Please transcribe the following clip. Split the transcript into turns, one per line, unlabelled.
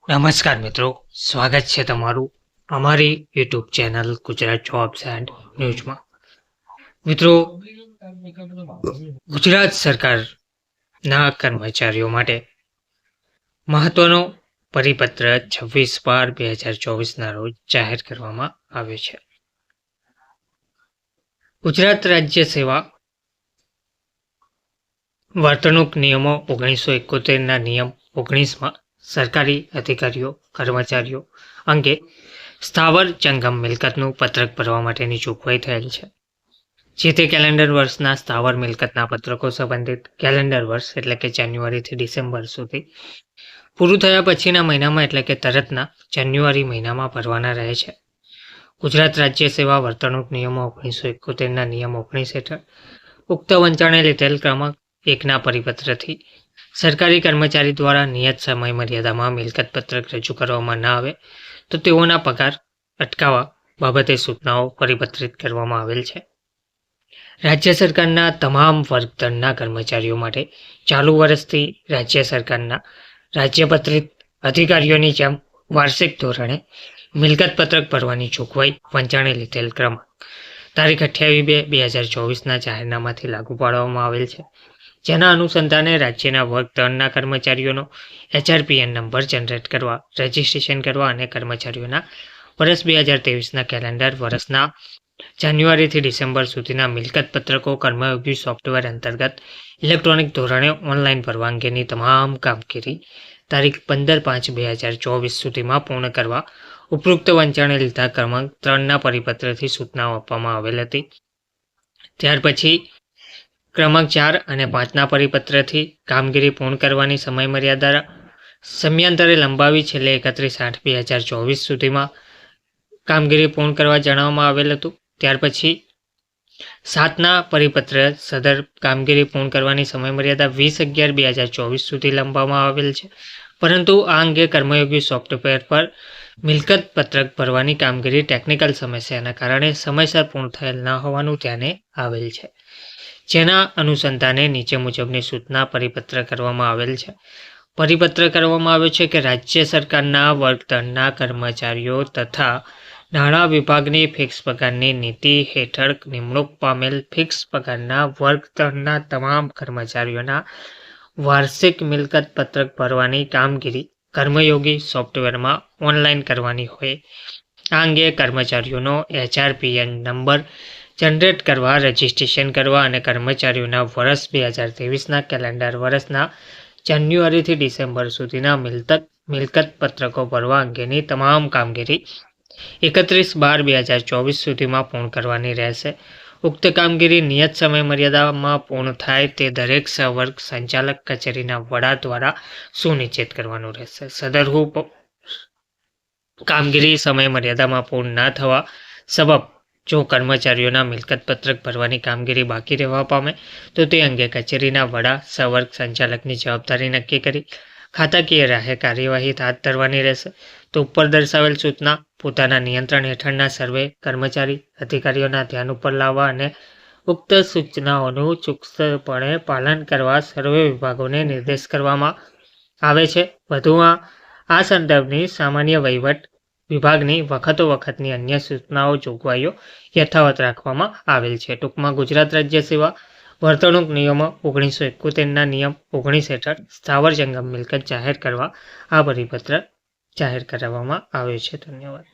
નમસ્કાર મિત્રો, સ્વાગત છે તમારું અમારી YouTube channel Gujarat jobs and ન્યૂઝમાં. મિત્રો, ગુજરાત સરકારના કર્મચારીઓ માટે મહત્વનો પરિપત્ર 26/12/2024ના રોજ જાહેર કરવામાં આવ્યો છે. ગુજરાત રાજ્ય સેવા વર્તણૂક નિયમો 1971ના નિયમ 19માં સરકારી અધિકારીઓ કર્મચારીઓ અંગે સ્થાવર જંગમ મિલકતનું પત્રક ભરવા માટેની જોગવાઈ થયેલ છે. જે તે કેલેન્ડર વર્ષના સ્થાવર મિલકતના પત્રકો સંબંધિત કેલેન્ડર વર્ષ એટલે કે જાન્યુઆરીથી ડિસેમ્બર સુધી પૂરું થયા પછીના મહિનામાં એટલે કે તરતના જાન્યુઆરી મહિનામાં ભરવાના રહે છે. ગુજરાત રાજ્ય સેવા વર્તણૂક નિયમો 1971ના નિયમ 19 હેઠળ ઉક્ત વંચાણે લીધેલ ક્રમાંક 1ના પરિપત્રથી સરકારી કર્મચારી દ્વારા નિયત સમય મર્યાદામાં મિલકત પત્રક રજૂ કરવામાં ન આવે તો તેઓના પગાર અટકાવવા બાબતે સૂચનાઓ પરિપત્રિત કરવામાં આવેલ છે. રાજ્ય સરકારના તમામ વર્ગદળના કર્મચારીઓ માટે ચાલુ વર્ષથી રાજ્ય સરકારના રાજ્યપત્રિત અધિકારીઓની જેમ વાર્ષિક ધોરણે મિલકત પત્રક ભરવાની જોગવાઈ વંચાણે લીધેલ ક્રમાંક તારીખ 28/2/2024ના જાહેરનામાથી લાગુ પાડવામાં આવેલ છે. જેના અનુસંધાને રાજ્યના વર્ગદળના કર્મચારીઓનો HRPN નંબર જનરેટ કરવા, રજિસ્ટ્રેશન કરવા અને કર્મચારીઓના વર્ષ 2023ના કેલેન્ડર વર્ષના જાન્યુઆરીથી ડિસેમ્બર સુધીના મિલકત પત્રકો કર્મયોગી સોફ્ટવેર અંતર્ગત ઇલેક્ટ્રોનિક ધોરણે ઓનલાઈન ભરવા અંગેની તમામ કામગીરી તારીખ 15/5/2024 સુધીમાં પૂર્ણ કરવા ઉપરોક્ત વંચાણે લીધા ક્રમાંક 3ના પરિપત્રથી સૂચનાઓ આપવામાં આવેલ હતી. ત્યાર પછી ક્રમાંક 4 અને 5ના પરિપત્રથી કામગીરી પૂર્ણ કરવાની સમયમર્યાદા સમયાંતરે લંબાવી છેલ્લે 31/8/2024 સુધીમાં કામગીરી પૂર્ણ કરવા જણાવવામાં આવેલ હતું. ત્યાર પછી 7ના પરિપત્ર સદર કામગીરી પૂર્ણ કરવાની સમયમર્યાદા 20/11/2024 સુધી લંબાવવામાં આવેલ છે. પરંતુ આ અંગે કર્મયોગી સોફ્ટવેર પર મિલકત પત્રક ભરવાની કામગીરી ટેકનિકલ સમસ્યાના કારણે સમયસર પૂર્ણ થયેલ ન હોવાનું ધ્યાને આવેલ છે. જેના અનુસંધાને નીચે મુજબની સૂચના પરિપત્ર કરવામાં આવેલ છે. પરિપત્ર કરવામાં આવ્યો છે કે રાજ્ય સરકારના વર્ગદળના કર્મચારીઓ તથા નાણાં વિભાગની ફિક્સ પગારની નીતિ હેઠળ નિમણૂક પામેલ ફિક્સ પગારના વર્ગદળના તમામ કર્મચારીઓના વાર્ષિક મિલકત પત્રક ભરવાની કામગીરી કર્મયોગી સોફ્ટવેરમાં ઓનલાઈન કરવાની હોય. આ અંગે કર્મચારીઓનો HRPN નંબર જનરેટ કરવા, રજિસ્ટ્રેશન કરવા અને કર્મચારીઓના વર્ષ 2023ના કેલેન્ડર વર્ષના જાન્યુઆરીથી ડિસેમ્બર સુધીના મિલકત પત્રકો ભરવા અંગેની તમામ કામગીરી 31/12/2024 સુધીમાં પૂર્ણ કરવાની રહેશે. ઉક્ત કામગીરી નિયત સમય મર્યાદામાં પૂર્ણ થાય તે દરેક સહવર્ગ સંચાલક કચેરીના વડા દ્વારા સુનિશ્ચિત કરવાનું રહેશે. સદરહુ કામગીરી સમય મર્યાદામાં પૂર્ણ ન થવા સબબ જો કર્મચારીઓના મિલકત પત્રક ભરવાની કામગીરી બાકી રહેવા પામે તો તે અંગે કચેરીના વડા સહવર્ગ સંચાલકની જવાબદારી નક્કી કરી ખાતાકીય રાહે કાર્યવાહી હાથ ધરવાની રહેશે. તો ઉપર દર્શાવેલ સૂચના પોતાના નિયંત્રણ હેઠળના સર્વે કર્મચારી અધિકારીઓના ધ્યાન ઉપર લાવવા અને ઉક્ત સૂચનાઓનું ચુસ્તપણે પાલન કરવા સર્વે વિભાગોને નિર્દેશ કરવામાં આવે છે. વધુમાં આ સંદર્ભની સામાન્ય વહીવટ વિભાગની વખતોવખતની અન્ય સૂચનાઓ જોગવાઈઓ યથાવત રાખવામાં આવેલ છે. ટૂંકમાં ગુજરાત રાજ્ય સેવા વર્તણૂક નિયમો 1971ના નિયમ 19 હેઠળ સ્થાવર જંગમ મિલકત જાહેર કરવા આ પરિપત્ર જાહેર કરવામાં આવ્યો છે. ધન્યવાદ.